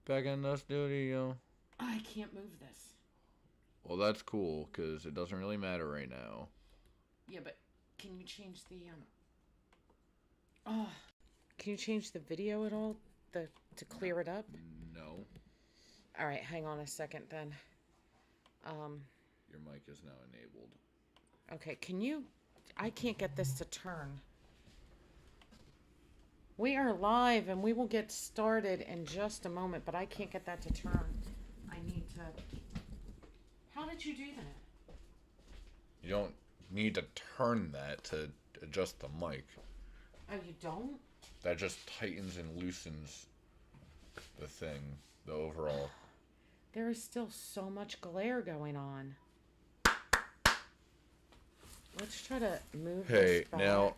Back in the studio. I can't move this. Well, that's cool, because it doesn't really matter right now. Yeah, but can you change the, Oh. Can you change the video at all to clear it up? No. All right, hang on a second then. Your mic is now enabled. Okay, can you... I can't get this to turn. We are live and we will get started in just a moment, but I can't get that to turn. I need to... How did you do that? You don't need to turn that to adjust the mic. Oh, you don't? That just tightens and loosens the thing, the overall. There is still so much glare going on. Let's try to move this back. Now,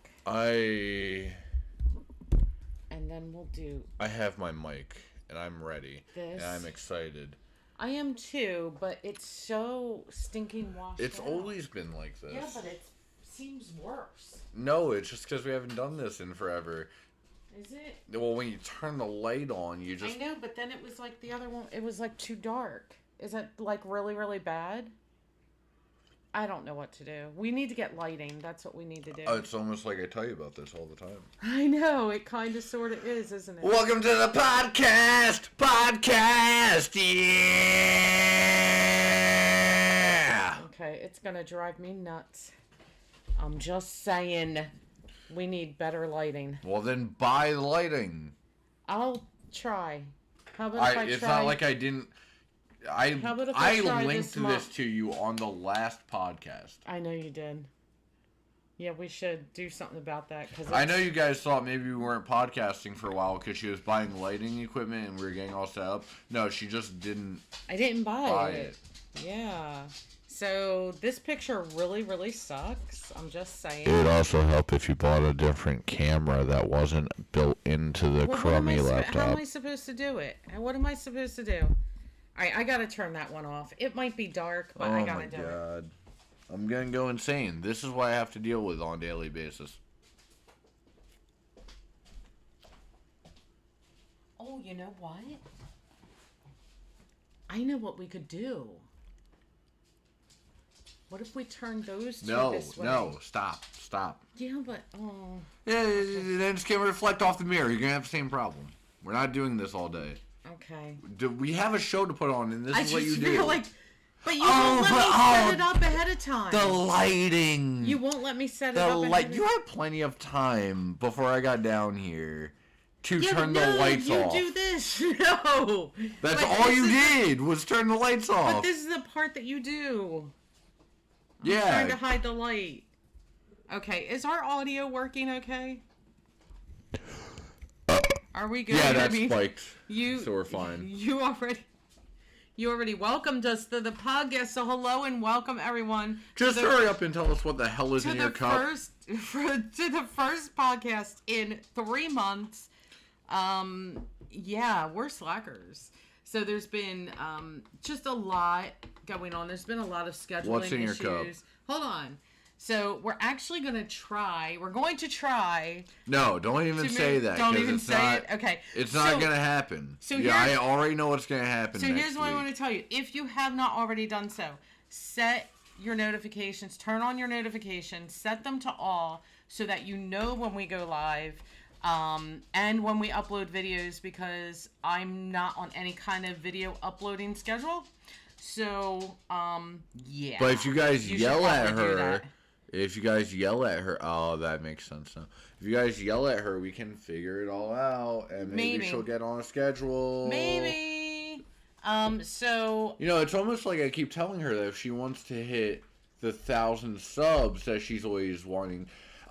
And then we'll do... I have my mic, and I'm ready. This. And I'm excited. I am too, but it's so stinking washed It's out. always been like this. Yeah, but it seems worse. No, it's just because we haven't done this in forever. Is it? Well, when you turn the light on, you just... I know, but then it was like the other one. It was like too dark. Is that like really, really bad? I don't know what to do. We need to get lighting. That's what we need to do. It's almost like I tell you about this all the time. I know. It kind of sort of is, isn't it? Welcome to the podcast! Yeah! Okay, it's going to drive me nuts. I'm just saying we need better lighting. Well, then buy the lighting. I'll try. How about if I It's try... not like I didn't... I try linked this this to you on the last podcast. I know you did. Yeah, we should do something about that. Cause I know you guys thought maybe we weren't podcasting for a while because she was buying lighting equipment and we were getting all set up. No, she just didn't. I didn't buy it. Yeah. So this picture really, really sucks. I'm just saying. It would also help if you bought a different camera that wasn't built into the crummy laptop. How am I supposed to do it? What am I supposed to do? All right, I gotta turn that one off. It might be dark, but I gotta do it. Oh my God. I'm gonna go insane. This is what I have to deal with on a daily basis. Oh, you know what? I know what we could do. What if we turn those two this way? No, stop. Yeah, but, oh. Yeah, then it's gonna reflect off the mirror. You're gonna have the same problem. We're not doing this all day. Okay. We have a show to put on, and this is what you do. Feel like, but you won't let me set it up ahead of time. The lighting. You won't let me set it up ahead of time. You had plenty of time before I got down here to turn the lights off. You do this. No. That's all you did was turn the lights off. But this is the part that you do. Yeah. I'm trying to hide the light. Okay, is our audio working okay? Are we good? Yeah, that's spiked. So we're fine. You already welcomed us to the podcast, so hello and welcome everyone. Just hurry up and tell us what the hell is in your cup. To the first podcast in 3 months. Yeah, we're slackers. So there's been just a lot going on. There's been a lot of scheduling issues. What's in your cup? Hold on. So we're actually going to try. We're going to try. No, don't even say that. Don't even say it. Okay. It's not going to happen. So yeah, I already know what's going to happen. So here's what I want to tell you. If you have not already done so, set your notifications. Turn on your notifications. Set them to all so that you know when we go live and when we upload videos, because I'm not on any kind of video uploading schedule. So, yeah. But if you guys yell at her... If you guys yell at her, oh, that makes sense now. If you guys yell at her, we can figure it all out, and maybe she'll get on a schedule. Maybe. So. You know, it's almost like I keep telling her that if she wants to hit the 1,000 subs, that she's always wanting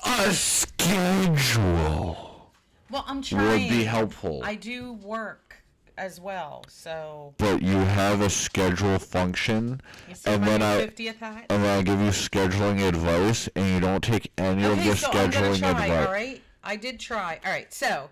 a schedule. Well, I'm trying. Would be helpful. I do work as well, so. But you have a schedule function, and then I give you scheduling advice, and you don't take any of the scheduling advice. All right, I did try. All right, so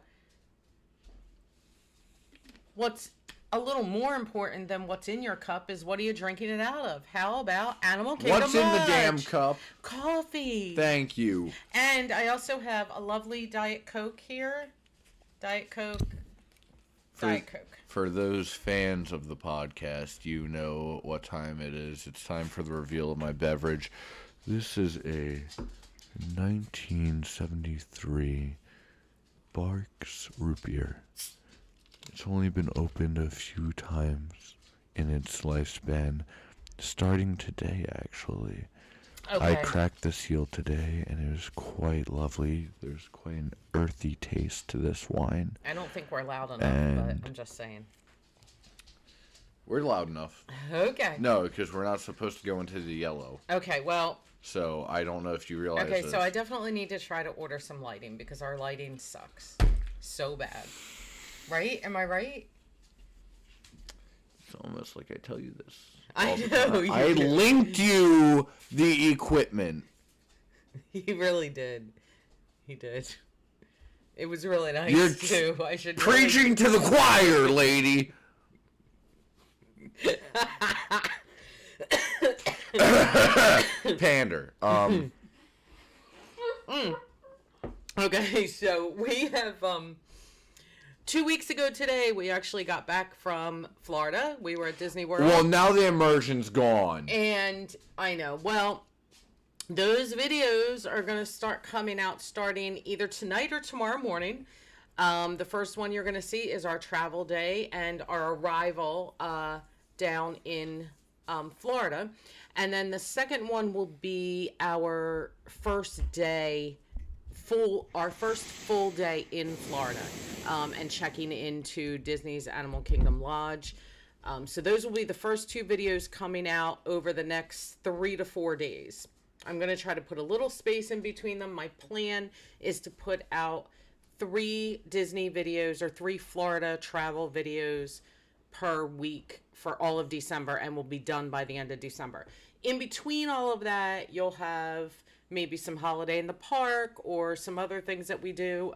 what's a little more important than what's in your cup is what are you drinking it out of? How about Animal Kingdom? What's in the damn cup? Coffee. Thank you. And I also have a lovely Diet Coke here. Diet Coke. Diet Coke. For those fans of the podcast, you know what time it is. It's time for the reveal of my beverage. This is a 1973 Barks root beer. It's only been opened a few times in its lifespan, starting today, actually. Okay. I cracked the seal today, and it was quite lovely. There's quite an earthy taste to this wine. I don't think we're loud enough, but I'm just saying. We're loud enough. Okay. No, because we're not supposed to go into the yellow. Okay, well... So, I don't know if you realize Okay, this. so I definitely need to try to order some lighting, because our lighting sucks. So bad. Right? Am I right? It's almost like I tell you this. I know you I linked you the equipment. He really did. He did. It was really nice, too. I should preaching to the choir, lady. Pander. Okay, so we have 2 weeks ago today, we actually got back from Florida. We were at Disney World. Well, now the immersion's gone. And I know. Well, those videos are going to start coming out starting either tonight or tomorrow morning. The first one you're going to see is our travel day and our arrival down in Florida. And then the second one will be our first day, our first full day in Florida, and checking into Disney's Animal Kingdom Lodge. So those will be the first two videos coming out over the next 3 to 4 days. I'm going to try to put a little space in between them. My plan is to put out 3 Disney videos or 3 Florida travel videos per week for all of December, and we'll be done by the end of December. In between all of that, you'll have maybe some holiday in the park or some other things that we do.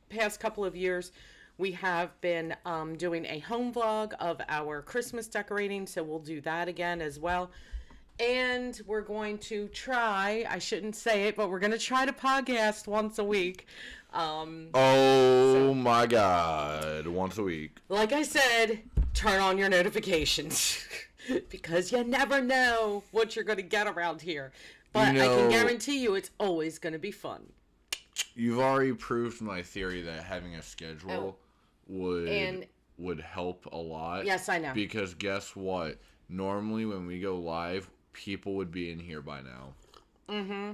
Past couple of years, we have been doing a home vlog of our Christmas decorating, so we'll do that again as well. And we're going to try, I shouldn't say it, but we're going to try to podcast once a week. My God, once a week. Like I said, turn on your notifications because you never know what you're going to get around here. But I can guarantee you it's always going to be fun. You've already proved my theory that having a schedule would help a lot. Yes, I know. Because guess what? Normally when we go live, people would be in here by now. Mm-hmm.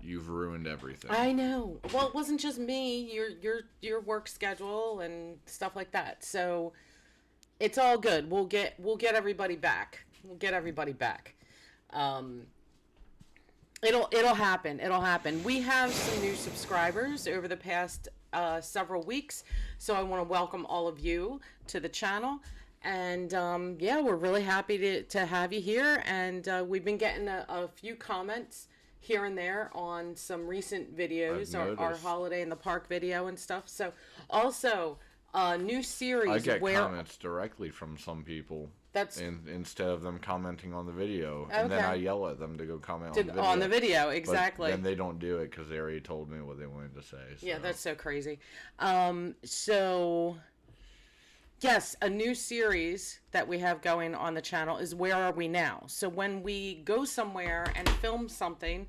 You've ruined everything. I know. Well, it wasn't just me. Your work schedule and stuff like that. So it's all good. We'll get everybody back. We'll get everybody back. It'll happen. It'll happen. We have some new subscribers over the past several weeks, so I want to welcome all of you to the channel. And we're really happy to have you here. And we've been getting a few comments here and there on some recent videos, our holiday in the park video and stuff. So also a new series. I get comments directly from some people. Instead of them commenting on the video, and then I yell at them to go comment on the video. Exactly. But then they don't do it because they already told me what they wanted to say. So. Yeah, that's so crazy. So yes, a new series that we have going on the channel is Where Are We Now? So when we go somewhere and film something,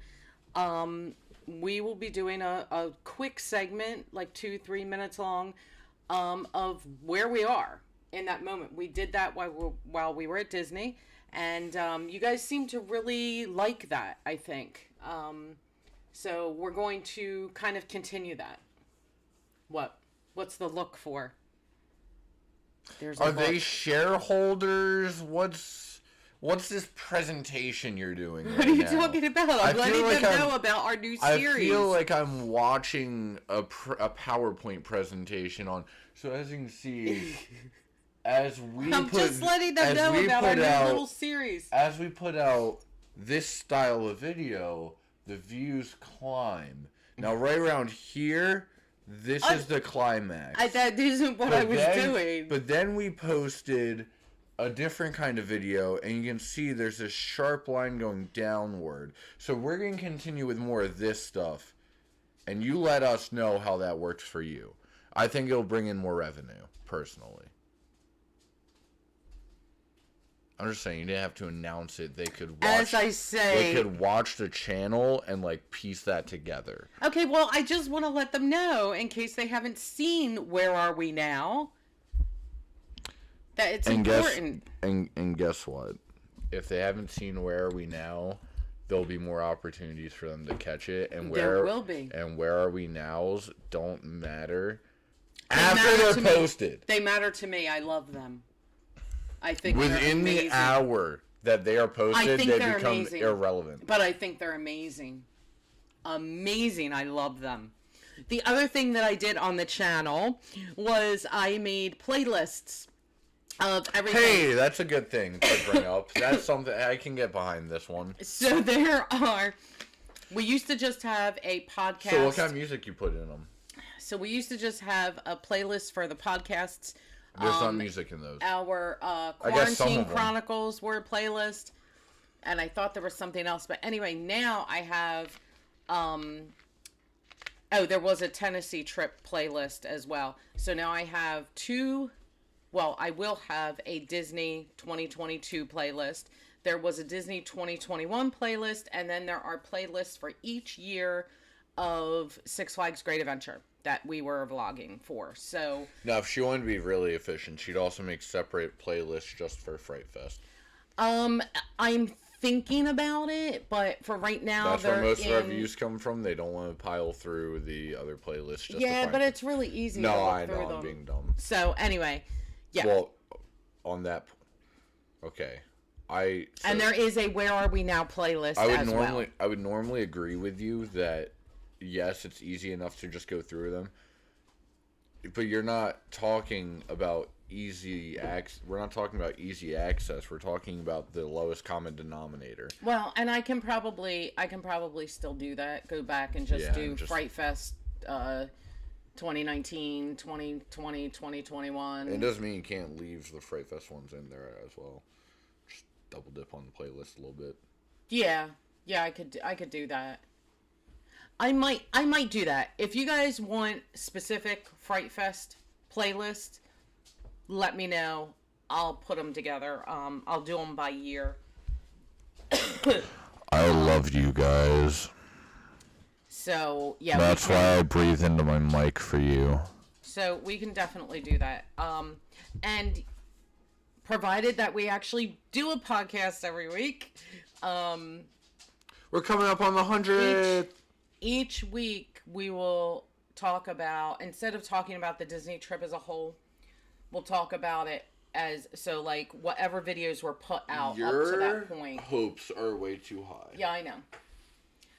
we will be doing a quick segment, like 2-3 minutes long, of where we are in that moment. We did that while we were at Disney, and you guys seem to really like that, I think. So we're going to kind of continue that. What's the look for? Are they shareholders? What's this presentation you're doing right now? What are you talking about? I'm letting them know about our new series. I feel like I'm watching a PowerPoint presentation on. So as you can see, I'm just letting them know about our new little series. As we put out this style of video, the views climb. Now right around here, this is the climax. That isn't what I was doing. But then we posted a different kind of video, and you can see there's this sharp line going downward. So we're going to continue with more of this stuff, and you let us know how that works for you. I think it'll bring in more revenue, personally. I'm just saying, you didn't have to announce it. They could watch. As I say, they could watch the channel and like piece that together. Okay, well, I just want to let them know in case they haven't seen Where Are We Now, that it's important. And guess what? If they haven't seen Where Are We Now, there'll be more opportunities for them to catch it. And there will be. And Where Are We Nows don't matter They after matter they're posted. They matter to me. I love them. I think within the hour that they are posted, they become amazing. Irrelevant. But I think they're amazing. Amazing. I love them. The other thing that I did on the channel was I made playlists of everything. Hey, that's a good thing to bring up. That's something I can get behind this one. So we used to just have a podcast. So what kind of music you put in them? So we used to just have a playlist for the podcasts. There's not music in those. Our Quarantine Chronicles were a playlist. And I thought there was something else. But anyway, now I have... there was a Tennessee trip playlist as well. So now I have I will have a Disney 2022 playlist. There was a Disney 2021 playlist. And then there are playlists for each year of Six Flags Great Adventure that we were vlogging for. So now, if she wanted to be really efficient, she'd also make separate playlists just for Fright Fest. I'm thinking about it, but for right now, that's where most of our views come from. They don't want to pile through the other playlists. Just but it's really easy. No, to look I know. them. I'm being dumb. So anyway, yeah. Well, on that, okay. And there is a Where Are We Now playlist I would normally agree with you that yes, it's easy enough to just go through them. But you're not talking about easy access. We're not talking about easy access. We're talking about the lowest common denominator. Well, and I can probably still do that. Go back and just do Fright Fest 2019, 2020, 2021. It doesn't mean you can't leave the Fright Fest ones in there as well. Just double dip on the playlist a little bit. Yeah, I could do that. I might do that. If you guys want specific Fright Fest playlist, let me know. I'll put them together. I'll do them by year. I love you guys. So, yeah. That's why I breathe into my mic for you. So, we can definitely do that. And provided that we actually do a podcast every week. We're coming up on the 100th. Each week we will talk about, instead of talking about the Disney trip as a whole, we'll talk about it as, so like whatever videos were put out up to that point. Your hopes are way too high. Yeah, I know.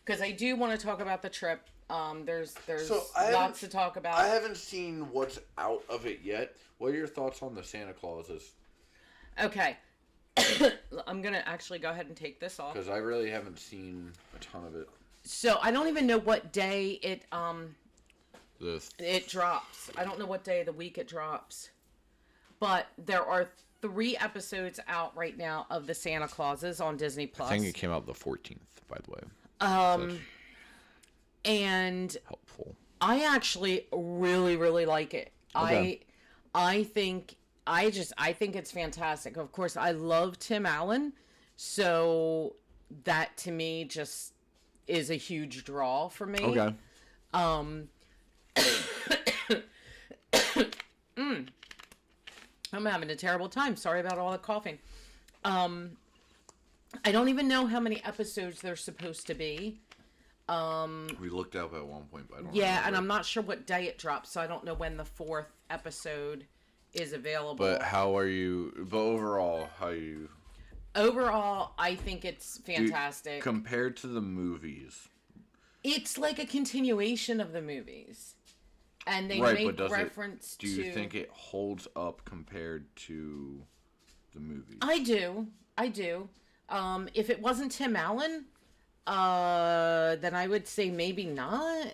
Because I do want to talk about the trip. There's so lots to talk about. I haven't seen what's out of it yet. What are your thoughts on the Santa Clauses? Okay. I'm going to actually go ahead and take this off. Because I really haven't seen a ton of it. So I don't even know what day it drops. I don't know what day of the week it drops. But there are 3 episodes out right now of the Santa Clauses on Disney Plus. I think it came out the 14th, by the way. And helpful. I actually really, really like it. Okay. I think it's fantastic. Of course, I love Tim Allen, so that to me just is a huge draw for me. Okay. I'm having a terrible time. Sorry about all the coughing. I don't even know how many episodes there's supposed to be. We looked up at one point, but I don't remember. And I'm not sure what day it drops, so I don't know when the 4th episode is available. But overall, Overall, I think it's fantastic. Compared to the movies, it's like a continuation of the movies. And they make reference to... Do you think it holds up compared to the movies? I do. If it wasn't Tim Allen, then I would say maybe not.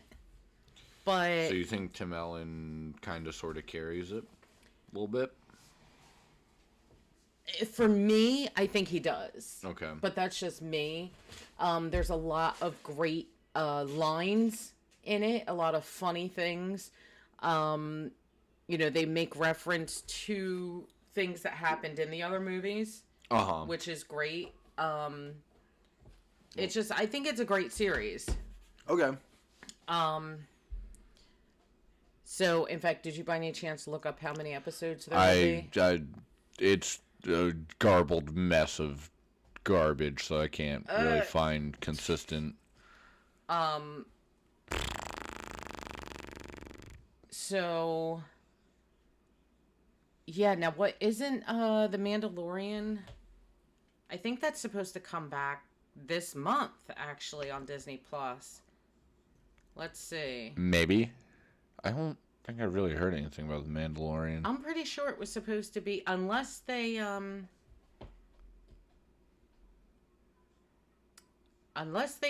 But... So you think Tim Allen kind of sort of carries it a little bit? For me, I think he does. Okay. But that's just me. There's a lot of great lines in it, a lot of funny things. they make reference to things that happened in the other movies, which is great. It's just, I think it's a great series. Okay. So, in fact, did you by any chance look up how many episodes there will be? It's a garbled mess of garbage, so I can't really find consistent. So, yeah, now what isn't The Mandalorian? I think that's supposed to come back this month, actually, on Disney Plus. Let's see. Maybe. I don't think I really heard anything about The Mandalorian. I'm pretty sure it was supposed to be, unless they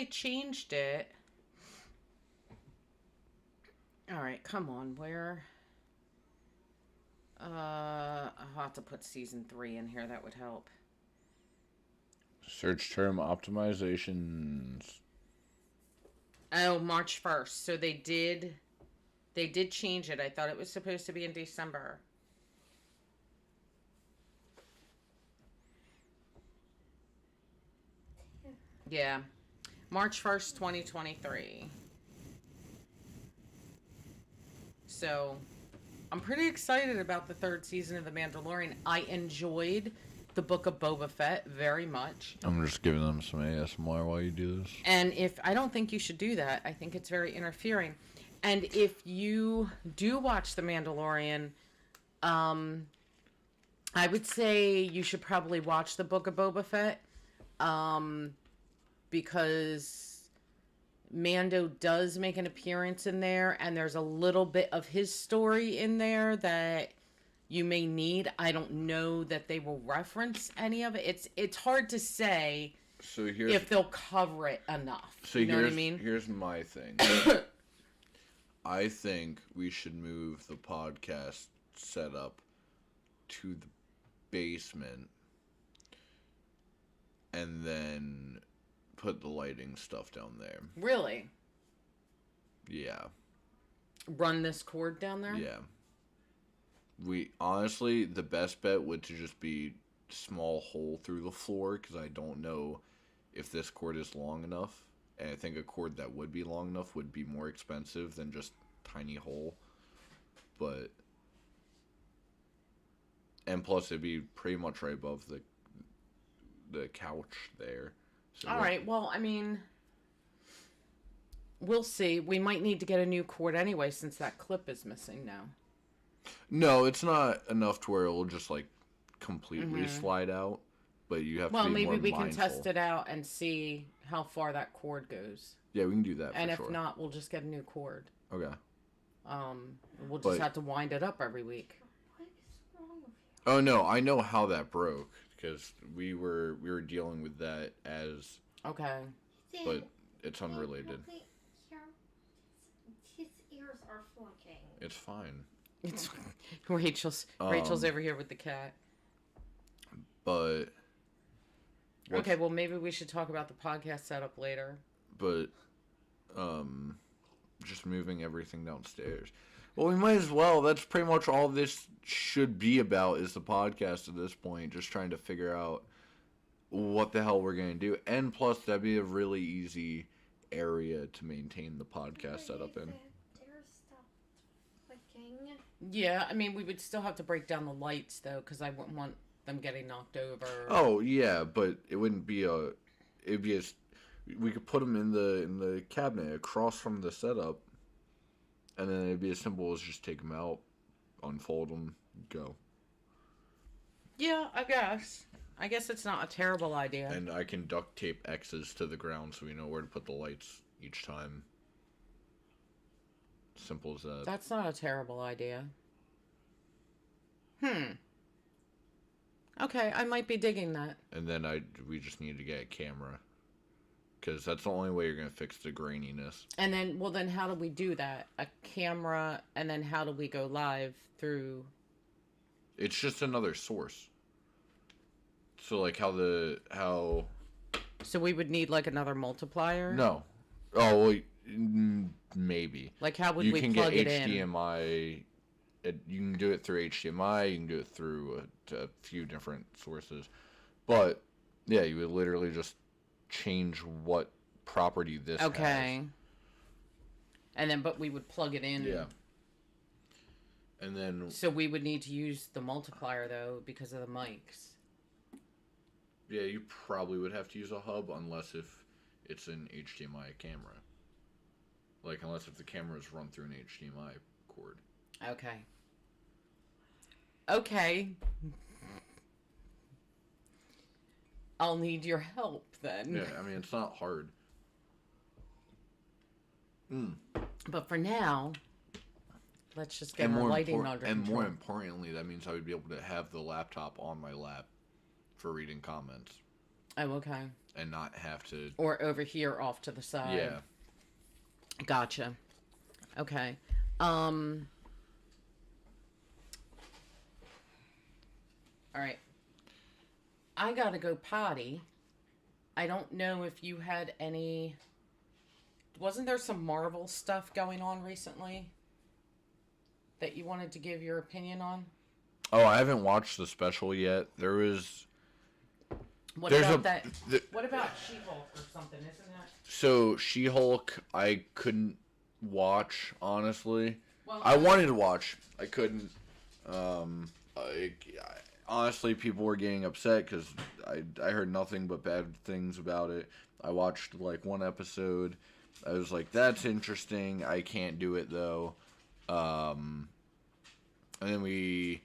changed it. All right, come on, where? I'll have to put season 3 in here. That would help. Search term optimizations. Oh, March 1st. So they did change it. I thought it was supposed to be in December. Yeah. March 1st, 2023. So, I'm pretty excited about the 3rd season of The Mandalorian. I enjoyed the Book of Boba Fett very much. I'm just giving them some ASMR while you do this. And I don't think you should do that. I think it's very interfering. And if you do watch The Mandalorian, I would say you should probably watch the Book of Boba Fett, because Mando does make an appearance in there, and there's a little bit of his story in there that you may need. I don't know that they will reference any of it. It's hard to say if they'll cover it enough. So you know what I mean? Here's my thing. I think we should move the podcast setup to the basement and then put the lighting stuff down there. Really? Yeah. Run this cord down there? Yeah. We honestly, the best bet would to just be small hole through the floor, because I don't know if this cord is long enough. And I think a cord that would be long enough would be more expensive than just tiny hole. But, and plus it'd be pretty much right above the couch there. So all right. Well, I mean, we'll see. We might need to get a new cord anyway, since that clip is missing now. No, it's not enough to where it'll just like completely slide out. But you have to be more mindful. Well, maybe we can test it out and see how far that cord goes. Yeah, we can do that. And for if not, we'll just get a new cord. Okay. We'll just have to wind it up every week. What is wrong with you? Oh no, I know how that broke, because we were dealing with that as. Okay. But it's unrelated. His ears are flunking. It's fine. It's Rachel's over here with the cat. But. Okay, well maybe we should talk about the podcast setup later. But, just moving everything downstairs. Well, we might as well. That's pretty much all this should be about, is the podcast at this point. Just trying to figure out what the hell we're going to do. And plus, that'd be a really easy area to maintain the podcast setup in. Yeah, I mean, we would still have to break down the lights, though, because I wouldn't want them getting knocked over. Oh, yeah, but it wouldn't be it'd be we could put them in the cabinet across from the setup, and then it'd be as simple as just take them out, unfold them, go. Yeah, I guess it's not a terrible idea. And I can duct tape X's to the ground so we know where to put the lights each time. Simple as that. That's not a terrible idea. Okay, I might be digging that. And then we just need to get a camera, because that's the only way you're going to fix the graininess. And then how do we do that? A camera, and then how do we go live through? It's just another source. So like how. So we would need like another multiplier? No. Oh, well, maybe. Like how would we plug it in? You can get HDMI You can do it through HDMI. You can do it through a few different sources. But, yeah, you would literally just change what property this has. Okay. And then, but we would plug it in. Yeah. And then... So we would need to use the multiplier, though, because of the mics. Yeah, you probably would have to use a hub unless if it's an HDMI camera. Like, unless if the camera is run through an HDMI cord. Okay. Okay. I'll need your help, then. Yeah, I mean, it's not hard. But for now, let's just get our lighting under control. And more importantly, that means I would be able to have the laptop on my lap for reading comments. Oh, okay. And not have to... Or over here off to the side. Yeah. Gotcha. Okay. Alright. I gotta go potty. I don't know if you had any... Wasn't there some Marvel stuff going on recently that you wanted to give your opinion on? Oh, I haven't watched the special yet. There was... What about what about She-Hulk or something, isn't that? So, She-Hulk, I couldn't watch, honestly. Well, I wanted to watch. I couldn't. Honestly, people were getting upset because I heard nothing but bad things about it. I watched, like, one episode. I was like, that's interesting. I can't do it, though. And then we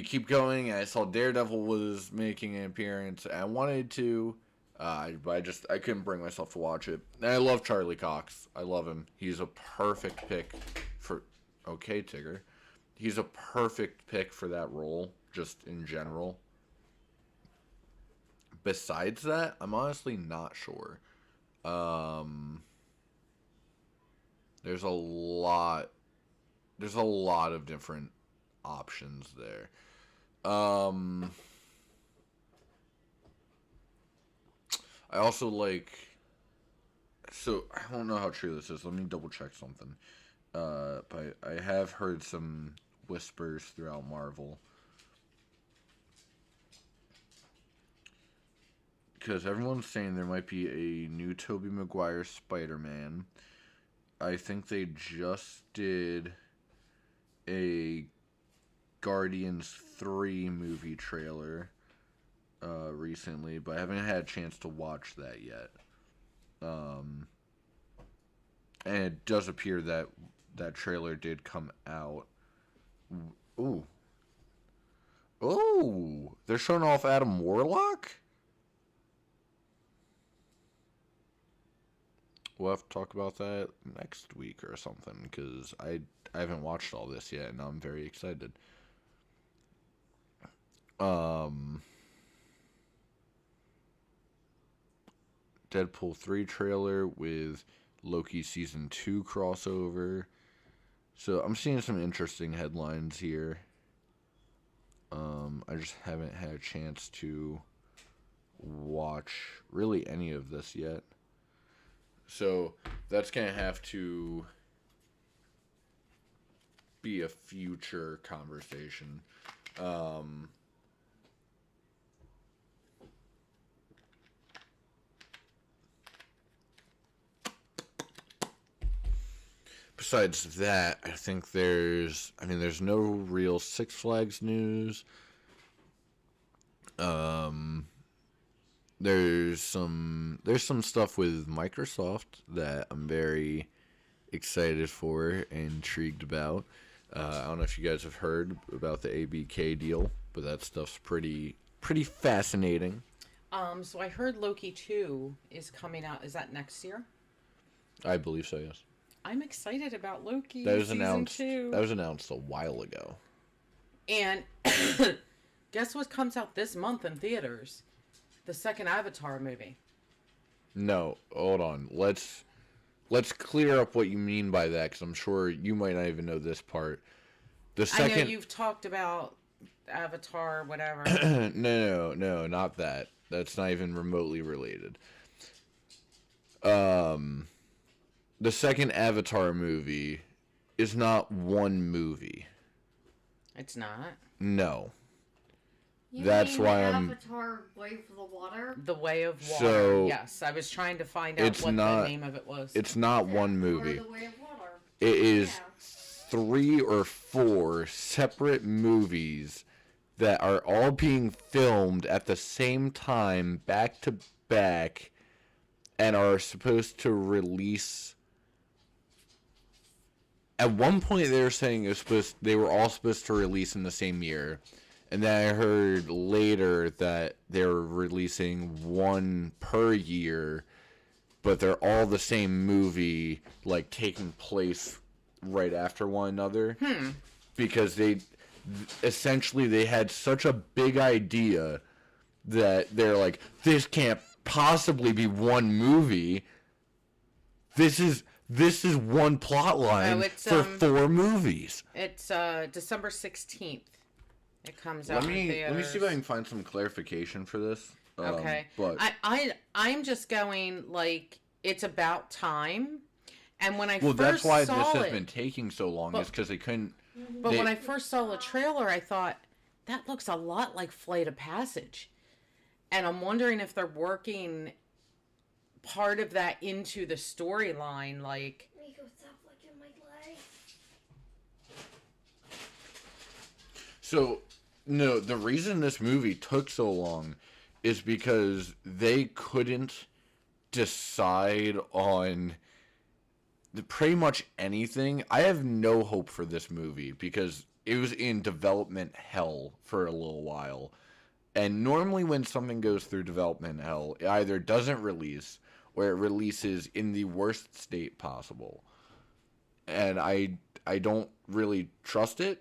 keep going. I saw Daredevil was making an appearance. I wanted to, but I couldn't bring myself to watch it. And I love Charlie Cox. I love him. He's a perfect pick for... Okay, Tigger. He's a perfect pick for that role, just in general. Besides that, I'm honestly not sure. There's a lot of different options there. I also like... So, I don't know how true this is. Let me double check something. But I have heard some whispers throughout Marvel. Because everyone's saying there might be a new Tobey Maguire Spider-Man. I think they just did a Guardians 3 movie trailer recently, but I haven't had a chance to watch that yet. And it does appear that that trailer did come out. Ooh. Oh, they're showing off Adam Warlock? We'll have to talk about that next week or something, because I haven't watched all this yet, and I'm very excited. Deadpool 3 trailer with Loki Season 2 crossover. So I'm seeing some interesting headlines here. I just haven't had a chance to watch really any of this yet. So that's going to have to be a future conversation. Besides that, I think there's no real Six Flags news. There's some stuff with Microsoft that I'm very excited for and intrigued about. I don't know if you guys have heard about the ABK deal, but that stuff's pretty fascinating. So I heard Loki 2 is coming out. Is that next year? I believe so, yes. I'm excited about Loki. That was season announced. 2. That was announced a while ago. And guess what comes out this month in theaters? The second Avatar movie. No, hold on. Let's clear up what you mean by that, because I'm sure you might not even know this part. The second... I know you've talked about Avatar, whatever. No, not that. That's not even remotely related. The second Avatar movie is not one movie. It's not. No. You That's mean why I'm- Avatar Way for the Water? The Way of Water. So, yes, I was trying to find out it's what not- the name of it was. It's not one Or movie. The Way of Water. It is Yeah. 3 or 4 separate movies that are all being filmed at the same time, back to back, and are supposed to release. At one point, they were saying they were all supposed to release in the same year, and then I heard later that they were releasing one per year, but they're all the same movie, like taking place right after one another. Because essentially they had such a big idea that they're like, this can't possibly be one movie. This is one plot line it's, for 4 movies. It's December 16th. It comes Let out in me theaters. see if I can find some clarification for this. Okay. But I'm just going, like, it's about time. And when I well, first that's why saw this has it, been taking so long, But- is because they couldn't. but they- when I first saw the trailer, I thought, that looks a lot like Flight of Passage. And I'm wondering if they're working part of that into the storyline, like... Nico, stop licking my leg. So, no, the reason this movie took so long is because they couldn't decide on pretty much anything. I have no hope for this movie because it was in development hell for a little while. And normally when something goes through development hell, it either doesn't release or it releases in the worst state possible. And I don't really trust it.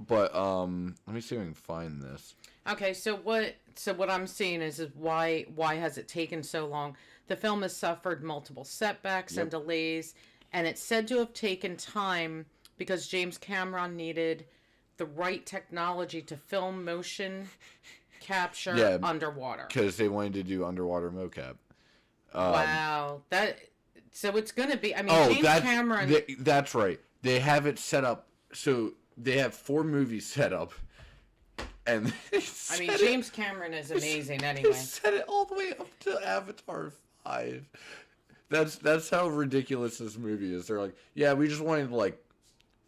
But let me see if I can find this. Okay, so what I'm seeing is why has it taken so long? The film has suffered multiple setbacks and delays, and it's said to have taken time because James Cameron needed the right technology to film motion capture underwater. Because they wanted to do underwater mocap. Wow, so it's gonna be. I mean, James Cameron. That's right. They have it set up. So they have 4 movies set up, and I mean, James Cameron is amazing. Anyway, They set it all the way up to Avatar 5. That's how ridiculous this movie is. They're like, yeah, we just wanted like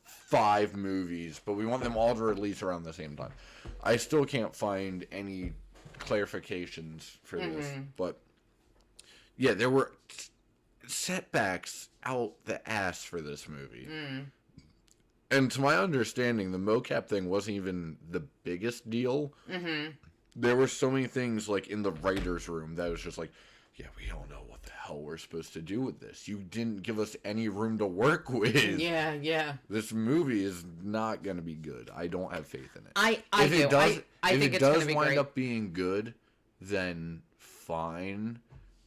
5 movies, but we want them all to release around the same time. I still can't find any clarifications for this, but yeah, there were setbacks out the ass for this movie. And to my understanding, the mocap thing wasn't even the biggest deal. There were so many things like in the writer's room that was just like, yeah, we don't know what the hell we're supposed to do with this. You didn't give us any room to work with. yeah. This movie is not going to be good. I don't have faith in it. I if do. it does, I if think it it's gonna does be wind great. up being good, then fine.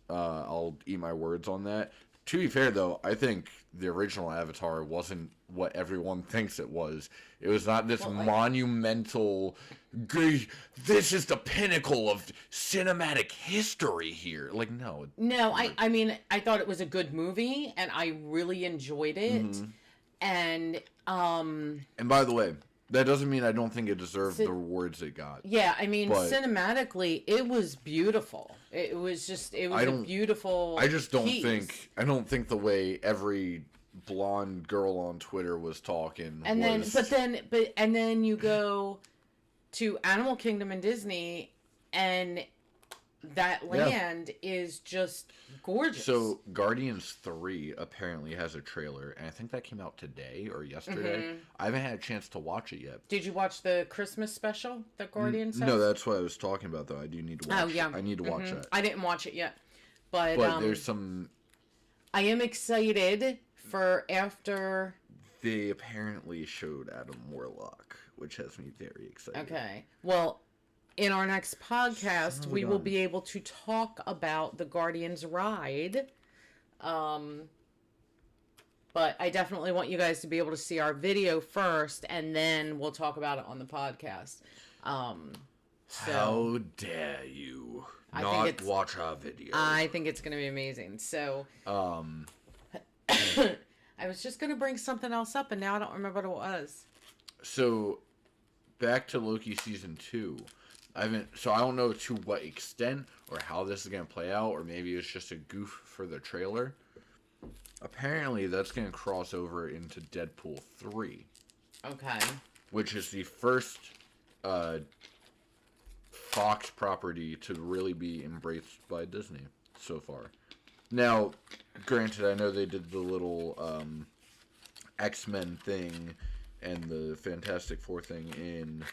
I'll eat my words on that. To be fair, though, I think the original Avatar wasn't what everyone thinks it was. It was not this monumental, this is the pinnacle of cinematic history here. Like, no. No, I mean, I thought it was a good movie, and I really enjoyed it. And by the way, that doesn't mean I don't think it deserved the rewards it got. yeah, I mean, But- cinematically, it was beautiful. It was a beautiful. I just don't piece. I don't think the way every blonde girl on Twitter was talking And was... then you go to Animal Kingdom and Disney, and that land is just gorgeous. So, Guardians 3 apparently has a trailer, and I think that came out today or yesterday. I haven't had a chance to watch it yet. Did you watch the Christmas special that Guardians has? No, that's what I was talking about, though. I do need to watch yeah. it. I need to watch that. I didn't watch it yet, but there's some... I am excited for after. They apparently showed Adam Warlock, which has me very excited. Okay, well, in our next podcast, we will be able to talk about the Guardians ride. But I definitely want you guys to be able to see our video first, and then we'll talk about it on the podcast. How dare you I not think it's- watch our video? I think it's going to be amazing. So, I was just going to bring something else up, and now I don't remember what it was. So, back to Loki season 2. I don't know to what extent or how this is gonna play out, or maybe it's just a goof for the trailer. Apparently, that's gonna cross over into Deadpool 3, Okay. which is the first Fox property to really be embraced by Disney so far. Now, granted, I know they did the little X-Men thing and the Fantastic Four thing in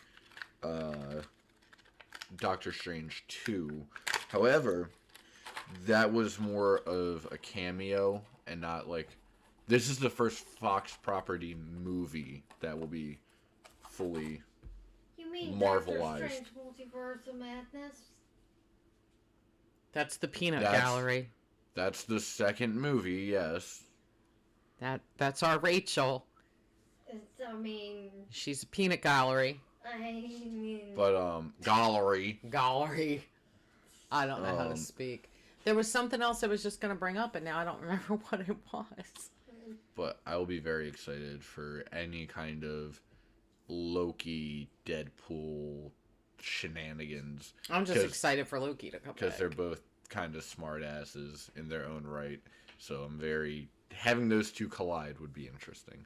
Doctor Strange 2. However, that was more of a cameo and not like... This is the first Fox property movie that will be fully You mean Marvelized. Doctor Strange Multiverse of Madness? That's the peanut That's- gallery. That's the second movie, yes. That's our Rachel. I mean, She's a peanut gallery. But, gallery. Gallery. I don't know how to Um, speak. There was something else I was just going to bring up, and now I don't remember what it was. But I will be very excited for any kind of Loki, Deadpool shenanigans. I'm just 'Cause- excited for Loki to come Because back. they're both kind of smart asses in their own right. So having those two collide would be interesting.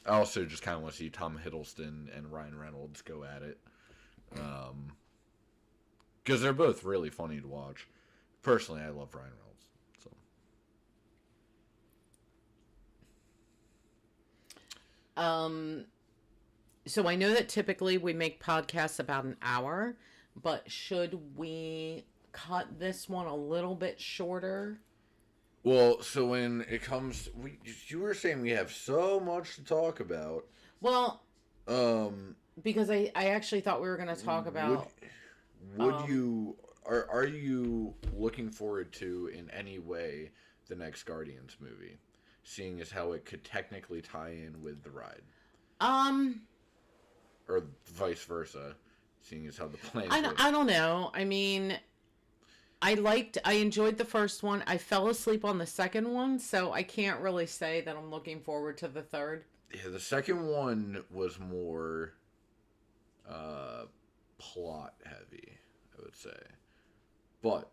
I also just kind of want to see Tom Hiddleston and Ryan Reynolds go at it. Because they're both really funny to watch. Personally, I love Ryan Reynolds. So. So I know that typically we make podcasts about an hour, but should we cut this one a little bit shorter? Well, so when it comes, you were saying we have so much to talk about. Well, Um, because I actually thought we were going to talk about... Would you are you looking forward to in any way the next Guardians movie, seeing as how it could technically tie in with the ride, or vice versa, seeing as how the plans. I don't know. I mean, I enjoyed the first one. I fell asleep on the second one, so I can't really say that I'm looking forward to the third. Yeah, the second one was more plot heavy, I would say. But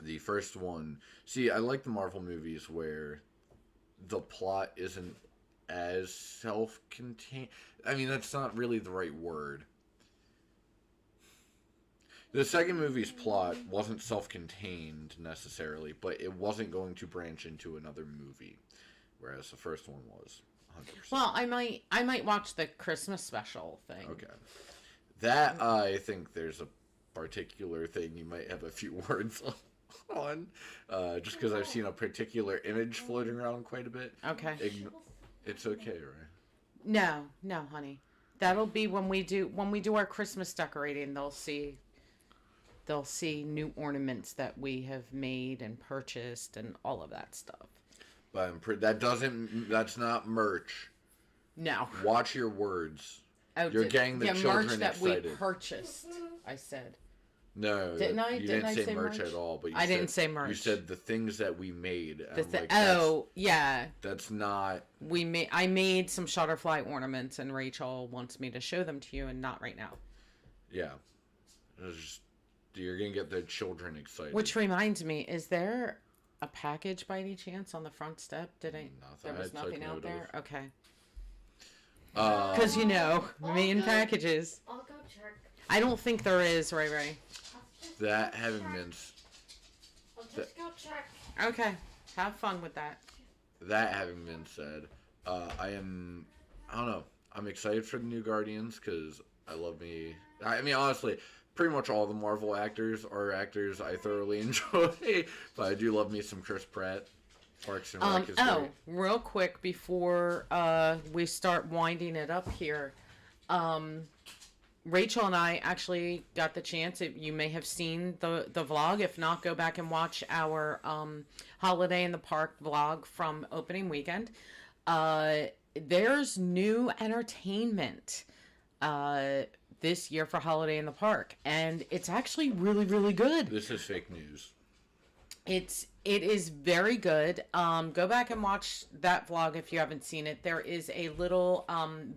the first one, see, I like the Marvel movies where the plot isn't as self-contained. I mean, that's not really the right word. The second movie's plot wasn't self-contained necessarily, but it wasn't going to branch into another movie, whereas the first one was 100%. Well, I might watch the Christmas special thing. Okay. That, I think there's a particular thing you might have a few words on, just because I've seen a particular image floating around quite a bit. Okay. It's okay, right? No, honey. That'll be when we do our Christmas decorating. They'll see new ornaments that we have made and purchased and all of that stuff. But that's not merch. No. Watch your words. Oh, You're getting the children merch that excited. we purchased. I said. No, Didn't I? You Didn't didn't I say say merch merch? at all. But I didn't say merch. You said the things that we made. Yeah. That's not. I made some Shutterfly ornaments, and Rachel wants me to show them to you, and not right now. Yeah. You're gonna get the children excited. Which reminds me, is there a package by any chance on the front step? Nothing. There was I took nothing out note there? of. Okay. Because, me and packages. I'll go check. I don't think there is, Ray. That having been I'll just go check. Okay. Have fun with that. That having been said, I don't know. I'm excited for the new Guardians because I mean, honestly, pretty much all the Marvel actors are actors I thoroughly enjoy. But I do love me some Chris Pratt. Parks and Rec is great. Real quick before we start winding it up here, Rachel and I actually got the chance. You may have seen the vlog. If not, go back and watch our Holiday in the Park vlog from opening weekend. There's new entertainment this year for Holiday in the Park, and it's actually really, really good. This is fake news. It is very good. Go back and watch that vlog if you haven't seen it. There is a little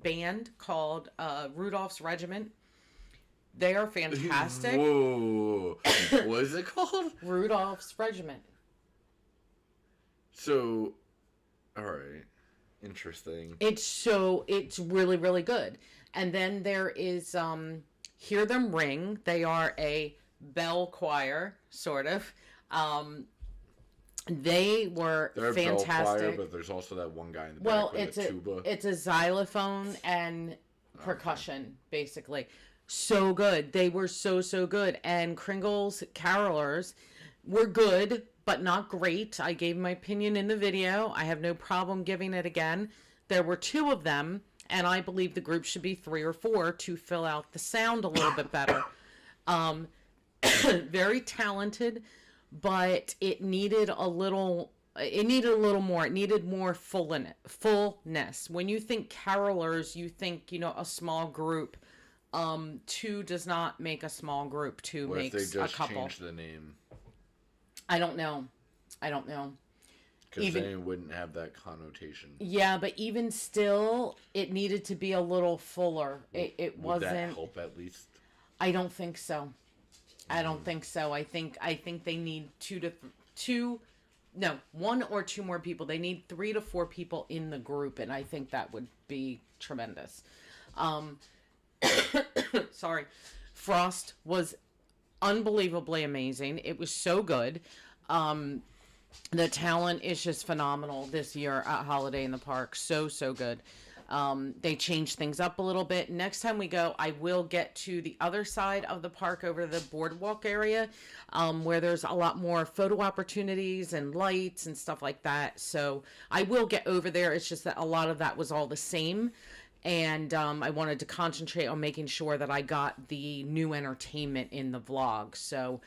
band called Rudolph's Regiment. They are fantastic. Whoa. What is it called? Rudolph's Regiment. So, alright. Interesting. It's really, really good. And then there is Hear Them Ring. They are a bell choir, sort of. They were They're fantastic. a bell choir, but there's also that one guy in the back with a tuba. It's a xylophone and percussion, basically. So good. They were so good. And Kringle's carolers were good, but not great. I gave my opinion in the video. I have no problem giving it again. There were 2 of them, and I believe the group should be 3 or 4 to fill out the sound a little bit better. Very talented, but it needed a little more. It needed more fullness. When you think carolers, you think, a small group. 2 does not make a small group. 2 what makes if they just a couple. changed the name? I don't know. Because they wouldn't have that connotation. Yeah, but even still, it needed to be a little fuller. It Would wasn't. that help at least? I don't think so. I think they need 1 or 2 more people. They need 3 to 4 people in the group, and I think that would be tremendous. Sorry. Frost was unbelievably amazing. It was so good. The talent is just phenomenal this year at Holiday in the Park. So good. They changed things up a little bit. Next time we go, I will get to the other side of the park over the boardwalk area, where there's a lot more photo opportunities and lights and stuff like that. So I will get over there. It's just that a lot of that was all the same. And I wanted to concentrate on making sure that I got the new entertainment in the vlog. So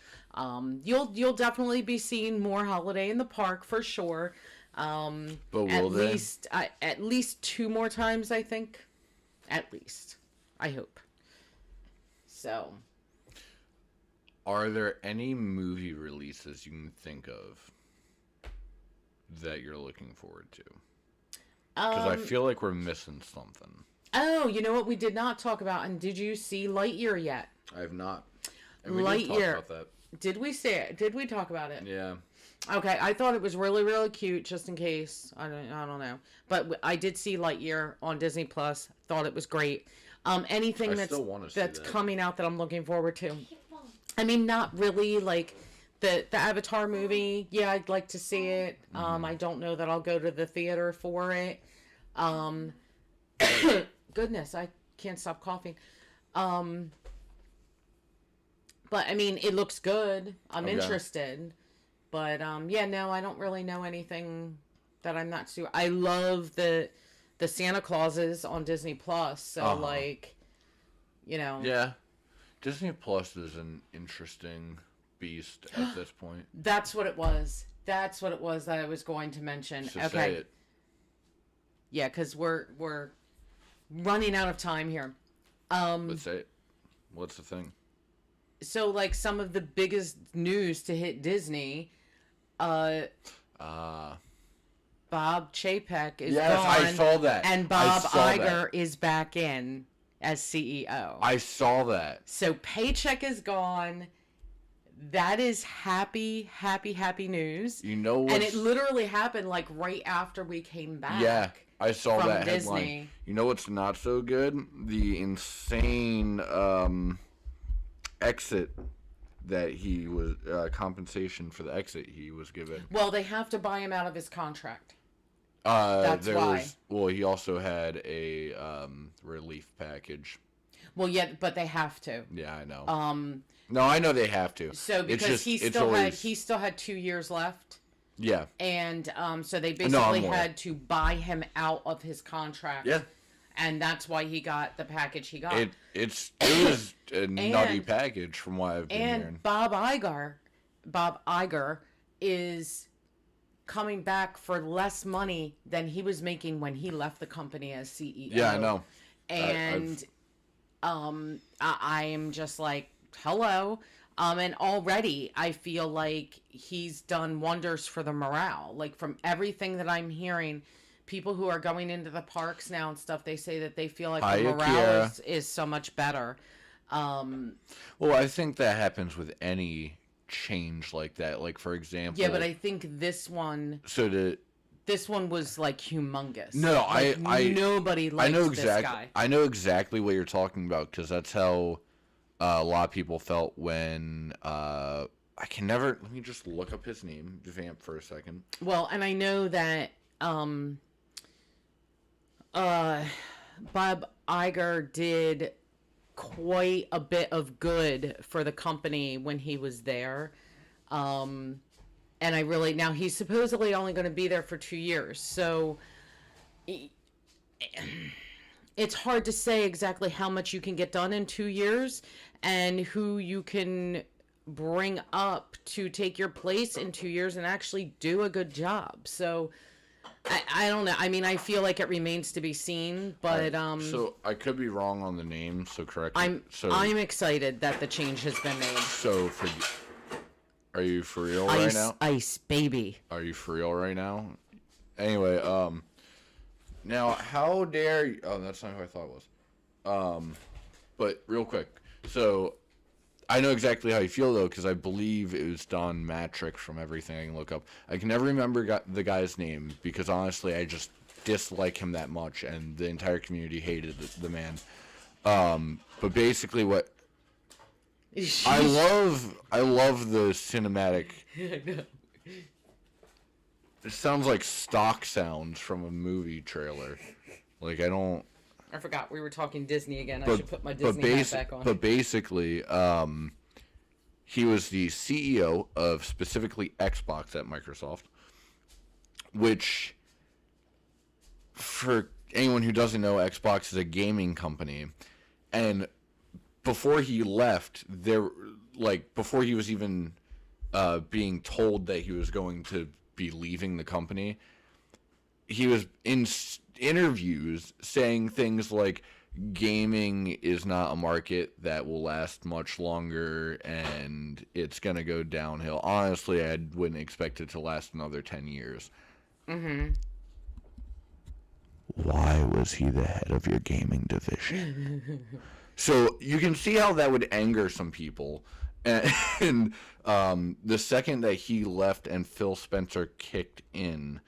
you'll definitely be seeing more Holiday in the Park for sure. But will they? At least 2 more times, I think. At least. I hope. So. Are there any movie releases you can think of that you're looking forward to? Because I feel like we're missing something. Oh, you know what we did not talk about? And did you see Lightyear yet? I have not. And we Lightyear. did talk about that. Did we see it? Did we talk about it? Yeah. Okay, I thought it was really, really cute, just in case. I don't know. But I did see Lightyear on Disney Plus. Thought it was great. Anything that's coming out that I'm looking forward to. I mean, not really like the Avatar movie. Yeah, I'd like to see it. I don't know that I'll go to the theater for it. Goodness, I can't stop coughing. But I mean, it looks good. I'm interested. But yeah, no, I don't really know anything that I'm not sure. I love the Santa Clauses on Disney Plus. So like, Yeah. Disney Plus is an interesting beast at this point. That's what it was. That's what it was that I was going to mention. So okay. say it. Yeah, because we're running out of time here. Let's say it. What's the thing? So, like, some of the biggest news to hit Disney, Bob Chapek is gone. I saw that. And Bob Iger is back in as CEO. I saw that. So, Paycheck is gone. That is happy news. You know what? And it literally happened, like, right after we came back. Yeah, I saw from that Disney. headline. You know what's not so good? The insane exit that he was compensation for the exit he was given. Well, they have to buy him out of his contract. That's why. Well, he also had a relief package. Well, yeah, but they have to. Yeah, I know. No, I know they have to. So because he still had 2 years left. Yeah. And so they basically had to buy him out of his contract. Yeah. And that's why he got the package he got. It was a nutty package from what I've been hearing. And Bob Iger is coming back for less money than he was making when he left the company as CEO. Yeah, I know. And I am just like, hello. And already I feel like he's done wonders for the morale. Like from everything that I'm hearing, people who are going into the parks now and stuff, they say that they feel like the morale is so much better. Well, I think that happens with any change like that. Like, for example... Yeah, but I think this one... This one was, like, humongous. No, like, nobody likes this guy. I know exactly what you're talking about, because that's how a lot of people felt when... I can never... Let me just look up his name, Vamp, for a second. Well, and I know that... Bob Iger did quite a bit of good for the company when he was there. And I really, now he's supposedly only going to be there for 2 years. So it's hard to say exactly how much you can get done in 2 years and who you can bring up to take your place in 2 years and actually do a good job. So I don't know. I mean, I feel like it remains to be seen, but so I could be wrong on the name, so correct me. I'm excited that the change has been made. So are you for real right now? Ice, baby. Are you for real right now? Anyway, now how dare you... Oh, that's not who I thought it was. But real quick, so I know exactly how you feel, though, because I believe it was Don Matrix from everything I can look up. I can never remember the guy's name, because honestly, I just dislike him that much, and the entire community hated the man. But basically what... I love the cinematic... It sounds like stock sounds from a movie trailer. Like, I forgot we were talking Disney again. I should put my Disney hat back on. But basically, he was the CEO of specifically Xbox at Microsoft, which, for anyone who doesn't know, Xbox is a gaming company, and before he left, before he was even being told that he was going to be leaving the company, he was in interviews saying things like gaming is not a market that will last much longer and it's going to go downhill. Honestly, I wouldn't expect it to last another 10 years. Mm-hmm. Why was he the head of your gaming division? So you can see how that would anger some people. And the second that he left and Phil Spencer kicked in,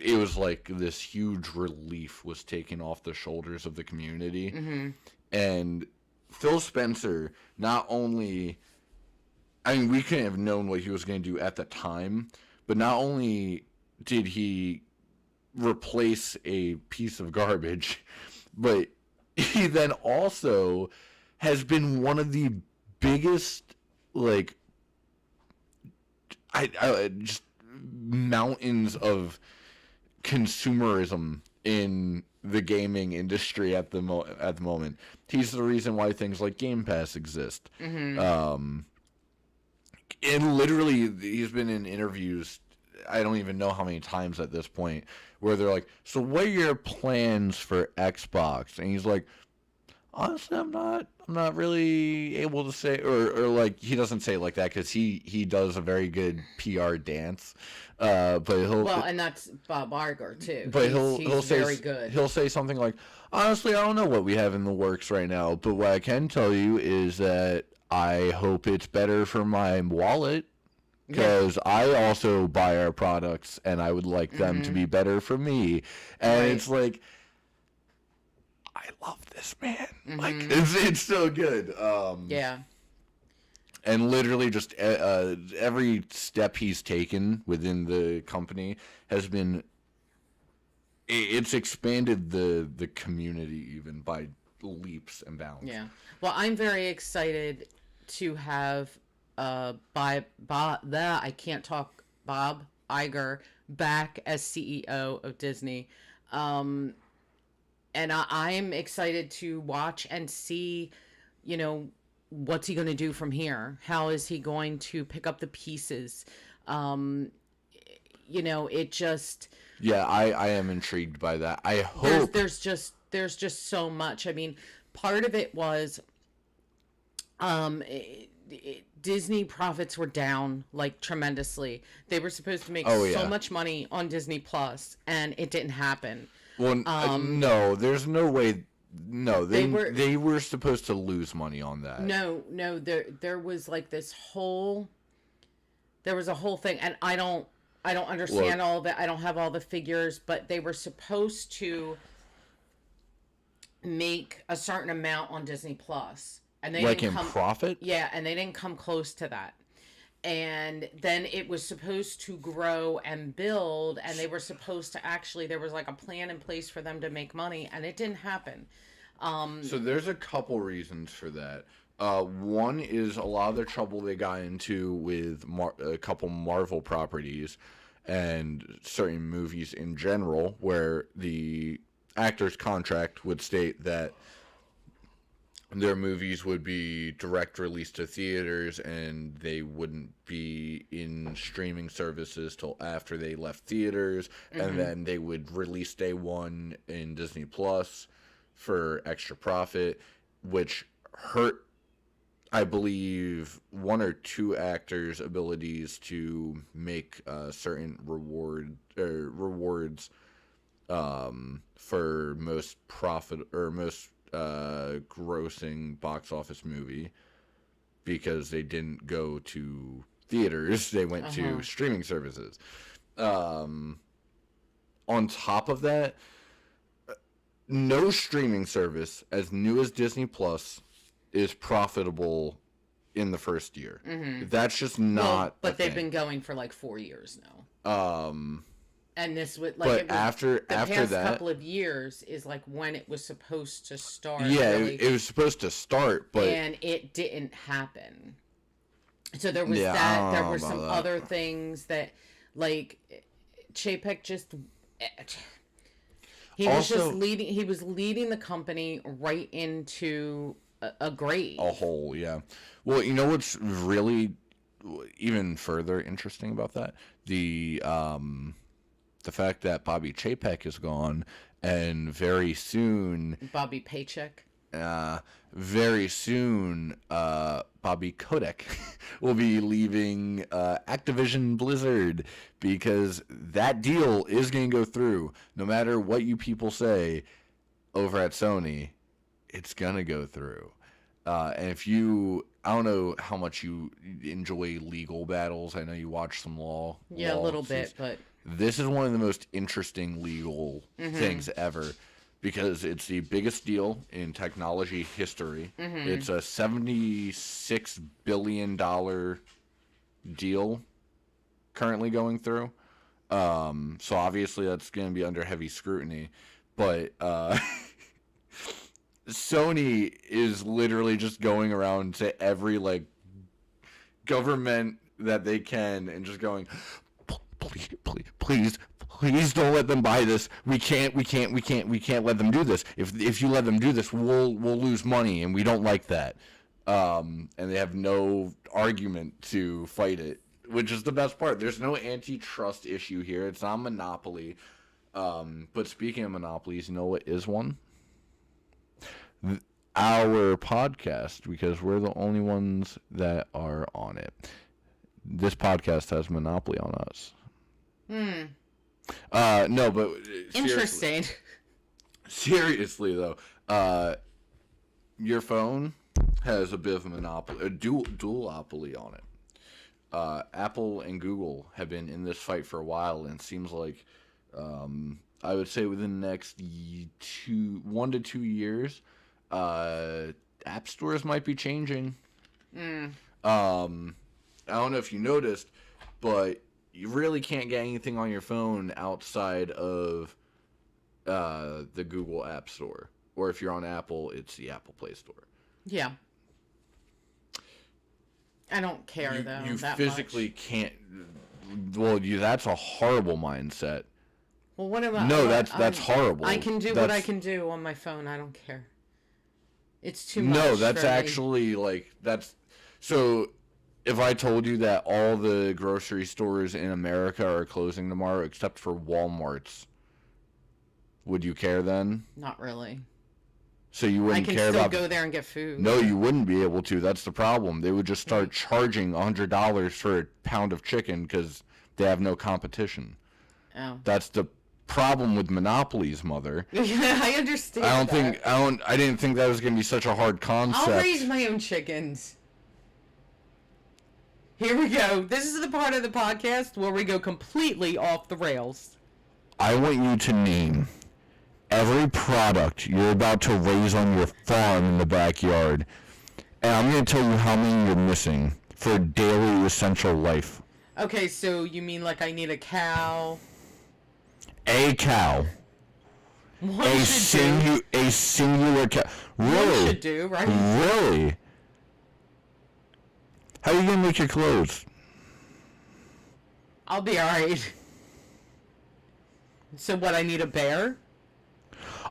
it was like this huge relief was taken off the shoulders of the community. Mm-hmm. And Phil Spencer, not only... I mean, we couldn't have known what he was going to do at the time, but not only did he replace a piece of garbage, but he then also has been one of the biggest, like, just mountains of consumerism in the gaming industry at the moment. He's the reason why things like Game Pass exist. Mm-hmm. And literally, he's been in interviews, I don't even know how many times at this point, where they're like, so what are your plans for Xbox? And he's like, honestly, I'm not really able to say, or like, he doesn't say it like that because he does a very good PR dance. But and that's Bob Iger too. But he's say very good. He'll say something like, honestly, I don't know what we have in the works right now, but what I can tell you is that I hope it's better for my wallet. Because I also buy our products, and I would like them to be better for me. And it's like, I love this man. Like, it's so good. Yeah. And literally just every step he's taken within the company has been... It's expanded the community even by leaps and bounds. Yeah. Well, I'm very excited to have... I can't talk, Bob Iger back as CEO of Disney. And I'm excited to watch and see, what's he going to do from here? How is he going to pick up the pieces? It just... Yeah, I am intrigued by that. I hope... There's just so much. I mean, part of it was... Disney profits were down like tremendously. They were supposed to make Oh, so yeah. much money on Disney Plus, and it didn't happen. Well, no, there's no way. No, They were- they were supposed to lose money on that. No, there was like this whole, there was a whole thing, and I don't understand all of it. I don't have all the figures, but they were supposed to make a certain amount on Disney Plus, and they Like didn't in profit? Yeah, and they didn't come close to that. And then it was supposed to grow and build, and they were supposed to actually, there was like a plan in place for them to make money, and it didn't happen. So there's a couple reasons for that. One is a lot of the trouble they got into with a couple Marvel properties and certain movies in general, where the actor's contract would state that their movies would be direct release to theaters and they wouldn't be in streaming services till after they left theaters, and then they would release day one in Disney Plus for extra profit, which hurt, I believe, one or two actors' abilities to make certain rewards for most profit or most grossing box office movie, because they didn't go to theaters, they went to streaming services. On top of that, no streaming service as new as Disney Plus is profitable in the first year. That's just not. But they've been going for like 4 years now. And this would like, but it was, after the past that, couple of years is like when it was supposed to start. yeah, really, it was supposed to start, but and it didn't happen. So there was Yeah, I that. don't There know were about some that. other things that, like, Chapek just. He was just Also- leading. He was leading the company right into a grave. a whole, yeah. Well, you know what's really even further interesting about that? The fact that Bobby Chapek is gone, and very soon, Bobby Paycheck. Bobby Kotick will be leaving Activision Blizzard, because that deal is going to go through. No matter what you people say over at Sony, it's going to go through. And if you, I don't know how much you enjoy legal battles. I know you watch some law. Yeah, a little bit, but This is one of the most interesting legal things ever, because it's the biggest deal in technology history. It's a $76 billion deal currently going through. So obviously that's going to be under heavy scrutiny. But Sony is literally just going around to every like government that they can and just going, please don't let them buy this. We can't let them do this. If you let them do this, we'll lose money, and we don't like that. And they have no argument to fight it, which is the best part. There's no antitrust issue here. It's not a monopoly. But speaking of monopolies, you know what is one? Our podcast, because we're the only ones that are on it. This podcast has monopoly on us. No, but interesting. Seriously though, your phone has a bit of a monopoly, a duopoly on it. Apple and Google have been in this fight for a while, and it seems like, I would say within the next 1 to 2 years, app stores might be changing. I don't know if you noticed, but you really can't get anything on your phone outside of the Google App Store. Or if you're on Apple, it's the Apple Play Store. Yeah. I don't care, though. You that physically much. can't. Well, that's a horrible mindset. Well, what about? No, that's horrible. I can do what I can do on my phone. I don't care. It's too much. No, that's for me. actually like that's. So, if I told you that all the grocery stores in America are closing tomorrow except for Walmart's, would you care then? Not really. So you I wouldn't can care still about. go there and get food. No, you wouldn't be able to. That's the problem. They would just start charging $100 for a pound of chicken because they have no competition. Oh. That's the problem with monopolies, mother. I understand. I didn't think that was going to be such a hard concept. I'll raise my own chickens. Here we go. This is the part of the podcast where we go completely off the rails. I want you to name every product you're about to raise on your farm in the backyard, and I'm going to tell you how many you're missing for daily essential life. Okay, so you mean like I need a cow? A cow. One should do. A singular cow. One Really? should do, right? Really? How are you going to make your clothes? I'll be alright. So what, I need a bear?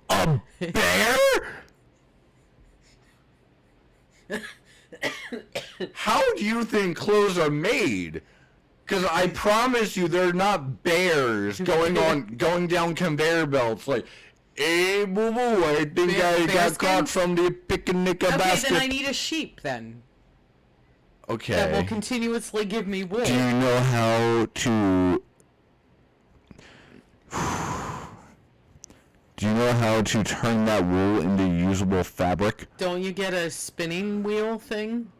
A bear? How do you think clothes are made? Because I promise you, they're not bears going down conveyor belts like, hey, boo boo, I think I got caught from the picnic basket. Okay, then I need a sheep then. Okay. That will continuously give me wool. Do you know how to... Do you know how to turn that wool into usable fabric? Don't you get a spinning wheel thing?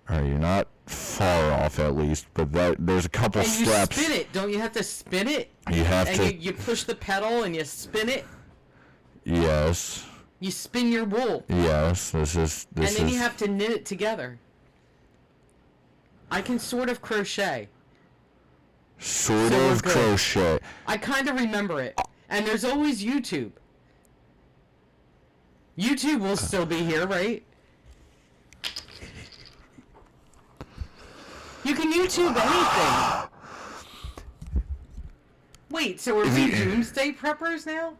Alright, you're not far off at least, but there's a couple and steps. You spin it. Don't you have to spin it? You have and to. You push the pedal and you spin it. Yes. You spin your wool. Yes, this is. And then you have to knit it together. I can sort of crochet. Sort of crochet. I kind of remember it. And there's always YouTube. YouTube will still be here, right? You can YouTube anything. Wait, so are we doomsday preppers now?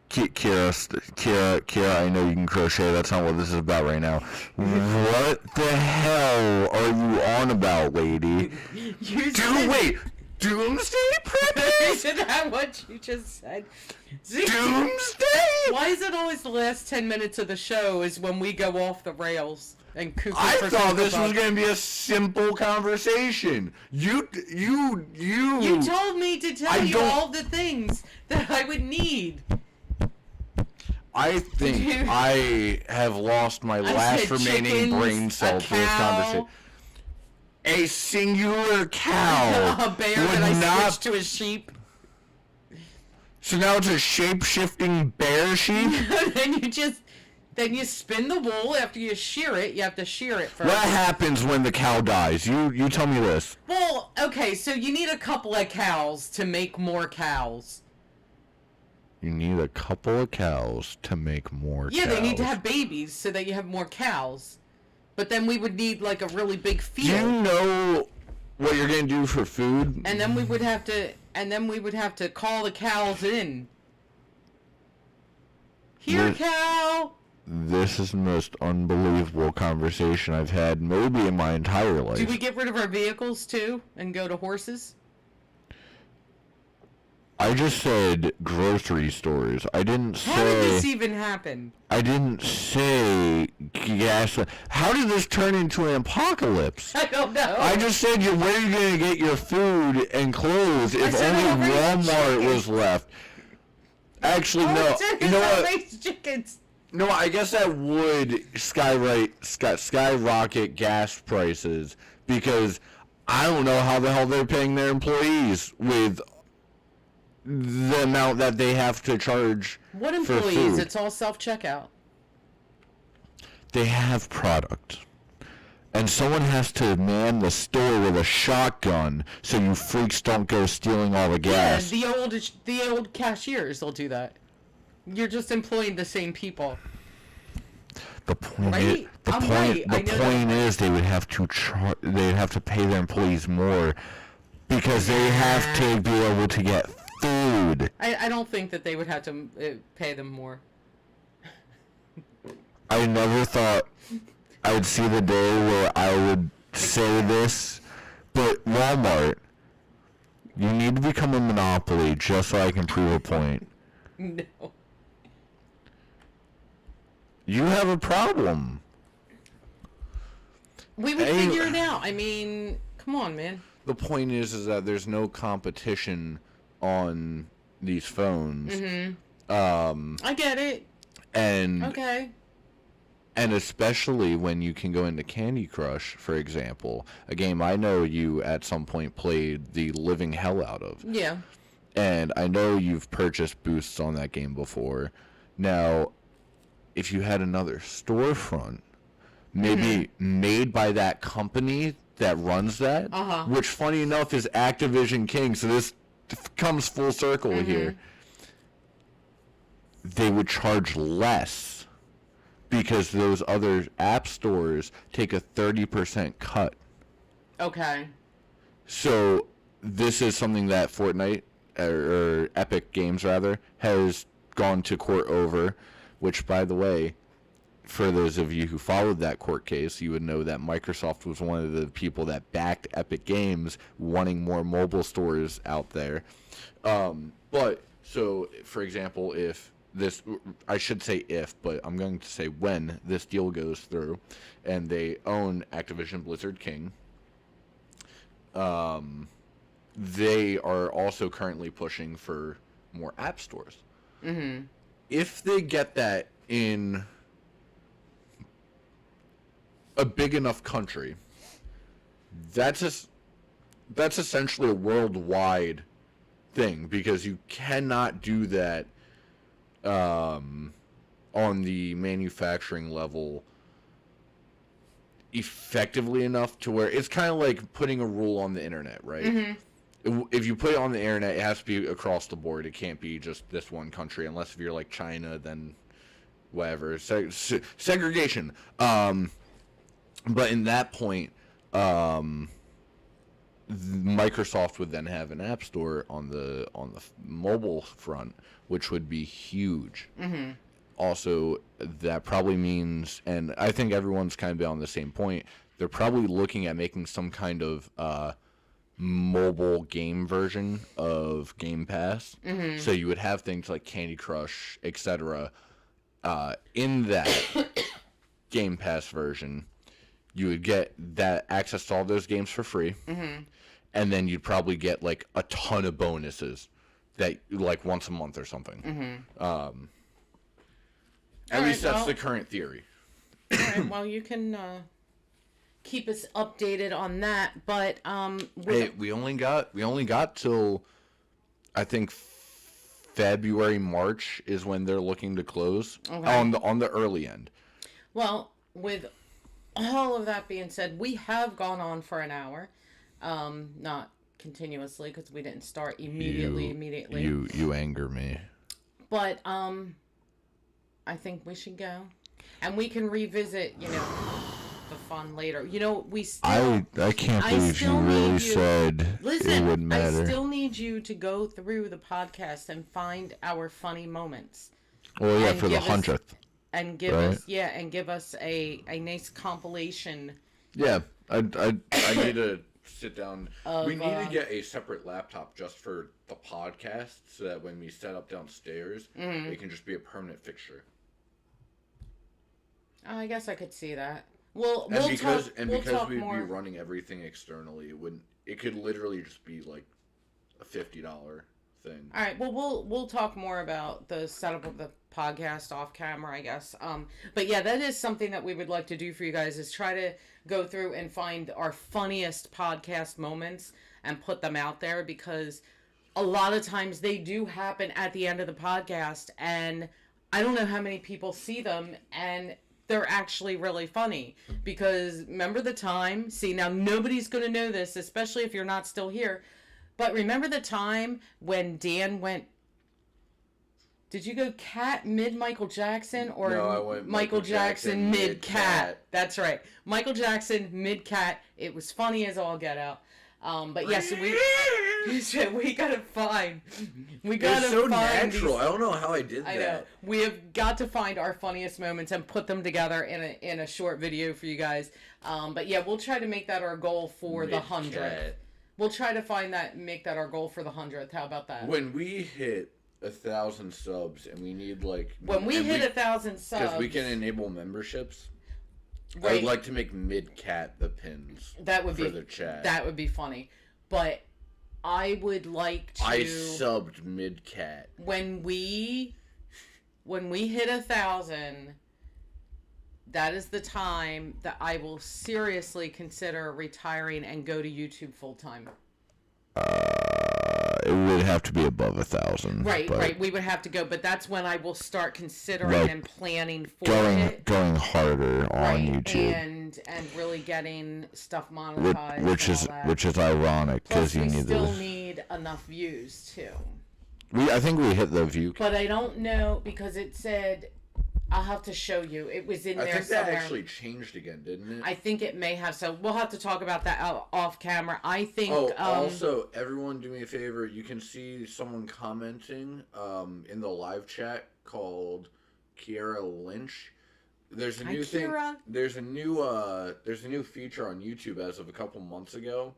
Kira, I know you can crochet. That's not what this is about right now. What the hell are you on about, lady? Wait, doomsday preppers? Isn't that what you just said? Doomsday? Why is it always the last 10 minutes of the show is when we go off the rails? And I thought this was going to be a simple conversation. You told me to tell you all the things that I would need. I think I have lost my last remaining brain cell for this conversation. A singular cow. A bear that I switched to a sheep. So now it's a shape-shifting bear sheep? Then you spin the wool after you shear it. You have to shear it first. What happens when the cow dies? You tell me this. Well, okay, so you need a couple of cows to make more cows. You need a couple of cows to make more cows. Yeah, they need to have babies so that you have more cows. But then we would need like a really big field. Do you know what you're gonna do for food? And then we would have to call the cows in. Here, cow. This is the most unbelievable conversation I've had maybe in my entire life. Do we get rid of our vehicles too and go to horses? I just said grocery stores. I didn't say... How did this even happen? I didn't say gas... How did this turn into an apocalypse? I don't know. I just said where are you going to get your food and clothes if only Walmart was left? Actually, no. You know what? Chickens. No, I guess that would skyrocket gas prices because I don't know how the hell they're paying their employees with the amount that they have to charge. What for employees? food. It's all self-checkout. They have product. And someone has to man the store with a shotgun so you freaks don't go stealing all the gas. Yeah, the old cashiers will do that. You're just employing the same people. The point Right? is they would have to they'd have to pay their employees more because they have to be able to get food. I don't think that they would have to pay them more. I never thought I would see the day where I would say this, but Walmart, you need to become a monopoly just so I can prove a point. No. You have a problem. We would Hey, figure it out. I mean, come on, man. the point is that there's no competition on these phones. I get it. And Okay. and especially when you can go into Candy Crush, for example, a game I know you at some point played the living hell out of. Yeah. And I know you've purchased boosts on that game before. Now, if you had another storefront, maybe made by that company that runs that, which, funny enough, is Activision King, so this comes full circle here, they would charge less because those other app stores take a 30% cut. Okay. So this is something that Fortnite, or Epic Games rather, has gone to court over, which, by the way, for those of you who followed that court case, you would know that Microsoft was one of the people that backed Epic Games wanting more mobile stores out there. But, so, for example, if this, I should say if, but I'm going to say when this deal goes through, and they own Activision Blizzard King, they are also currently pushing for more app stores. If they get that in a big enough country, that's essentially a worldwide thing, because you cannot do that on the manufacturing level effectively enough to where it's kind of like putting a rule on the internet, right? If you put it on the internet, it has to be across the board. It can't be just this one country, unless if you're like China, then whatever. Segregation. But in that point, Microsoft would then have an app store on the mobile front, which would be huge. Also, that probably means, and I think everyone's kind of on the same point, they're probably looking at making some kind of mobile game version of Game Pass. So you would have things like Candy Crush, etc. In that Game Pass version. You would get that access to all those games for free, and then you'd probably get like a ton of bonuses that like once a month or something. At least that's the current theory. All right, well, you can keep us updated on that, but hey, we only got till I think February, March is when they're looking to close on the early end. Well, with all of that being said, we have gone on for an hour, not continuously because we didn't start immediately. You anger me. But I think we should go, and we can revisit, the fun later. We still. I can't believe you really said it wouldn't matter. I still need you to go through the podcast and find our funny moments. Well, yeah, for the 100th. And give us a nice compilation. Yeah, I need to sit down. We need to get a separate laptop just for the podcast, so that when we set up downstairs, it can just be a permanent fixture. I guess I could see that. We'll because talk we'd more. be running everything externally, it could literally just be like a $50 thing. All right. Well, we'll talk more about the setup of the podcast off camera, I guess. But yeah, that is something that we would like to do for you guys, is try to go through and find our funniest podcast moments and put them out there, because a lot of times they do happen at the end of the podcast, and I don't know how many people see them, and they're actually really funny. Because remember the time, now nobody's going to know this, especially if you're not still here, but remember the time when Dan went, did you go cat mid Michael Jackson, or no, I went Michael Jackson mid cat? That's right. Michael Jackson mid cat. It was funny as all get out. But yes, we gotta find. It's so natural. I don't know how I did that. I know. We have got to find our funniest moments and put them together in a short video for you guys. But yeah, we'll try to make that our goal for the 100th. We'll try to make that our goal for the 100th. How about that? When we hit 1,000 subs, and we need like when we hit 1,000 subs, because we can enable memberships. right, I'd like to make mid-cat the pins. that would for be the chat. That would be funny, but I would like to. I subbed mid-cat. When we hit 1,000, that is the time that I will seriously consider retiring and go to YouTube full time. It would have to be above 1,000. Right. We would have to go, but that's when I will start considering Like, and planning for going harder on YouTube, and really getting stuff monetized, which and is all that. which is ironic Plus, because you we need still this. need enough views too. I think we hit the view. But I don't know because it said. I'll have to show you. It was in there I think somewhere. that actually changed again, didn't it? I think it may have. So we'll have to talk about that off camera. I think. Also, everyone, do me a favor. You can see someone commenting in the live chat called Kiara Lynch. There's a Hi, new thing. Kiara. There's a new feature on YouTube as of a couple months ago.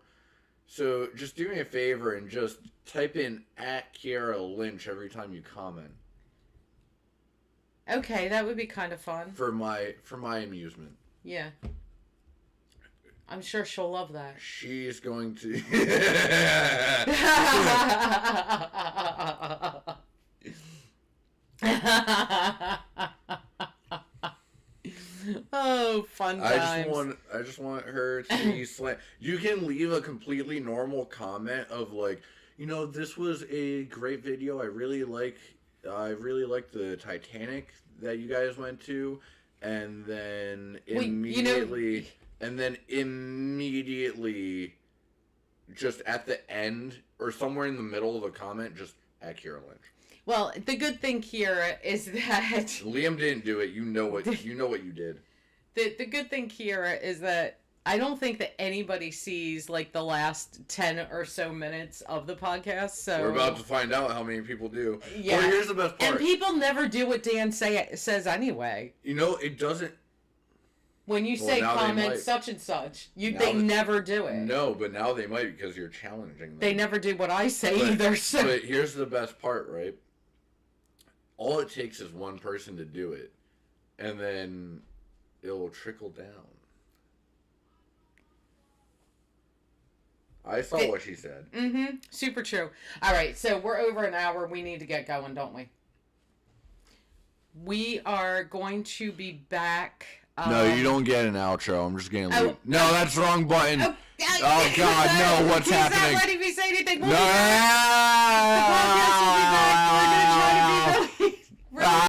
So just do me a favor and just type in @Kiara Lynch every time you comment. Okay, that would be kind of fun. For my amusement. Yeah. I'm sure she'll love that. She's going to. Oh, fun times. I just want her to be You can leave a completely normal comment of like, this was a great video. I really like the Titanic that you guys went to, and then immediately, just at the end or somewhere in the middle of the comment, just @Kiara Lynch. Well, the good thing here is that Liam didn't do it. You know what you did. The good thing here is that I don't think that anybody sees like the last 10 or so minutes of the podcast. So we're about to find out how many people do. Yeah. Well, here's the best part. And people never do what Dan says anyway. It doesn't. When you say now they comment might. such and such, Now they that- never do it. No, but now they might because you're challenging them. They never do what I say either. So. But here's the best part, right? All it takes is one person to do it, and then it'll trickle down. I saw what she said. Mm-hmm. Super true. All right, so we're over an hour. We need to get going, don't we? We are going to be back. No, you don't get an outro. I'm just getting. Oh. No, that's the wrong button. Oh God, no! What's He's happening? not letting me say anything. We'll No! be back. The podcast will be back.